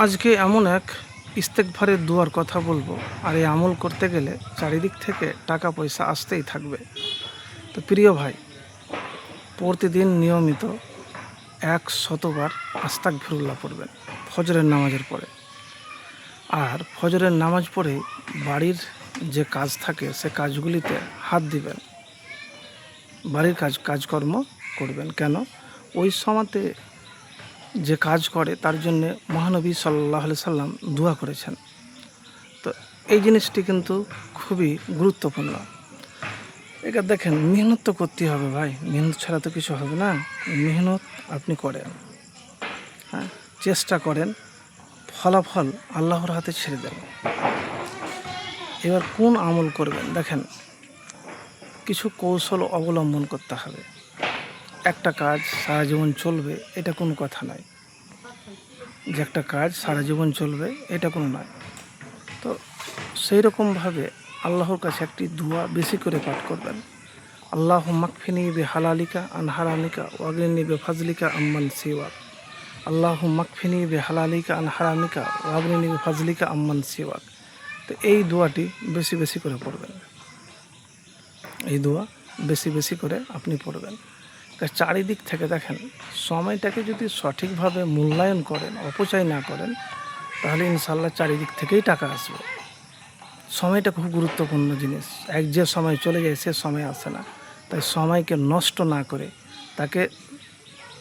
আজকে এমন এক ইস্তেগফারের দুয়ার কথা বলবো, আর এই আমল করতে গেলে চারিদিক থেকে টাকা পয়সা আসতেই থাকবে। তো প্রিয় ভাই, প্রতিদিন নিয়মিত 100বার আস্তাগফিরুল্লাহ পড়বেন ফজরের নামাজের পরে। আর ফজরের নামাজ পড়ে বাড়ির যে কাজ থাকে সে কাজগুলিতে হাত দিবেন, বাড়ির কাজকর্ম করবেন। কেন? ওই সময়তে যে কাজ করে তার জন্য মহানবী সাল্লাল্লাহু আলাইহি সাল্লাম দোয়া করেছেন। তো এই জিনিসটি কিন্তু খুবই গুরুত্বপূর্ণ। এটা দেখেন, মেহনত তো করতেই হবে ভাই, মেহনত ছাড়া তো কিছু হবে না। মেহনত আপনি করেন, হ্যাঁ, চেষ্টা করেন, ফলাফল আল্লাহর হাতে ছেড়ে দেন। এবার কোন আমল করবেন দেখেন, কিছু কৌশল অবলম্বন করতে হবে। একটা কাজ সারা জীবন চলবে এটা কোনো কথা নয়, যে একটা কাজ সারা জীবন চলবে এটা কোনো নয়। তো সেই রকমভাবে আল্লাহর কাছে একটি দোয়া বেশি করে পাঠ করবেন। আল্লাহ মাকফিনি বে হালালিকা আন হারামিকা ওয়াগনিনি বে ফাজলিকা আম্মান সিওয়াক। আল্লাহ মাকফিনি বে হালালিকা আন হারামিকা ওয়াগনিনি বে ফাজলিকা আম্মান সিওয়াক। তো এই দোয়াটি বেশি বেশি করে পড়বেন, এই দোয়া বেশি বেশি করে আপনি পড়বেন। চারিদিক থেকে দেখেন, সময়টাকে যদি সঠিকভাবে মূল্যায়ন করেন, অপচয় না করেন, তাহলে ইনশাল্লাহ চারিদিক থেকেই টাকা আসবে। সময়টা খুব গুরুত্বপূর্ণ জিনিস। যে সময় চলে যায় সে সময় আসে না। তাই সময়কে নষ্ট না করে তাকে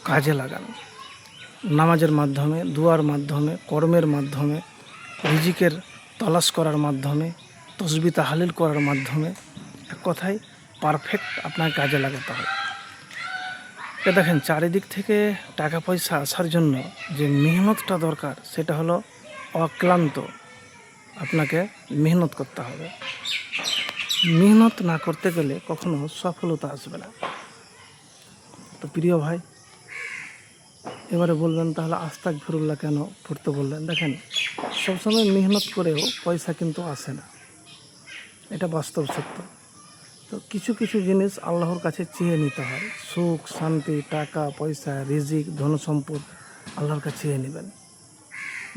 কাজে লাগান। নামাজের মাধ্যমে, দুয়ার মাধ্যমে, কর্মের মাধ্যমে, রিজিকের তলাশ করার মাধ্যমে, তসবিহ তাহলিল করার মাধ্যমে, এক কথায় পারফেক্ট আপনার কাজে লাগাতে হয়। দেখেন, চারিদিক থেকে টাকা পয়সা আসার জন্য যে মেহনতটা দরকার সেটা হলো অক্লান্ত। আপনাকে মেহনত করতে হবে। মেহনত না করতে গেলে কখনো সফলতা আসবে না। তো প্রিয় ভাই, এবারে বলবেন তাহলে আস্তাগফিরুল্লাহ কেন পড়তে বললেন? দেখেন, সবসময় মেহনত করেও পয়সা কিন্তু আসে না, এটা বাস্তব সত্য। তো কিছু কিছু জিনিস আল্লাহর কাছে চেয়ে নিতে হয়। সুখ, শান্তি, টাকা পয়সা, রিজিক, ধনসম্পদ আল্লাহর কাছে চেয়ে নেবেন,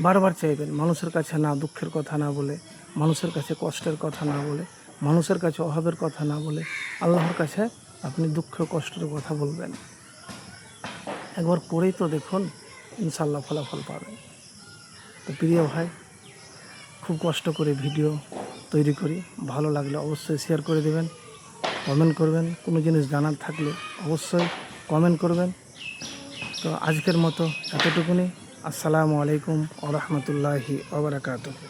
বারবার চাইবেন। মানুষের কাছে না দুঃখের কথা না বলে, মানুষের কাছে কষ্টের কথা না বলে, মানুষের কাছে অভাবের কথা না বলে, আল্লাহর কাছে আপনি দুঃখ কষ্টের কথা বলবেন। একবার করেই তো দেখুন, ইনশাল্লাহ ফলাফল পাবেন। তো প্রিয় ভাই, খুব কষ্ট করে ভিডিও তৈরি করি, ভালো লাগলে অবশ্যই শেয়ার করে দেবেন, কমেন্ট করবেন। কোনো জিনিস জানার থাকলে অবশ্যই কমেন্ট করবেন। তো আজকের মতো এতটুকুনি। আসসালামু আলাইকুম ওয়া রাহমাতুল্লাহি ওয়া বারাকাতুহু।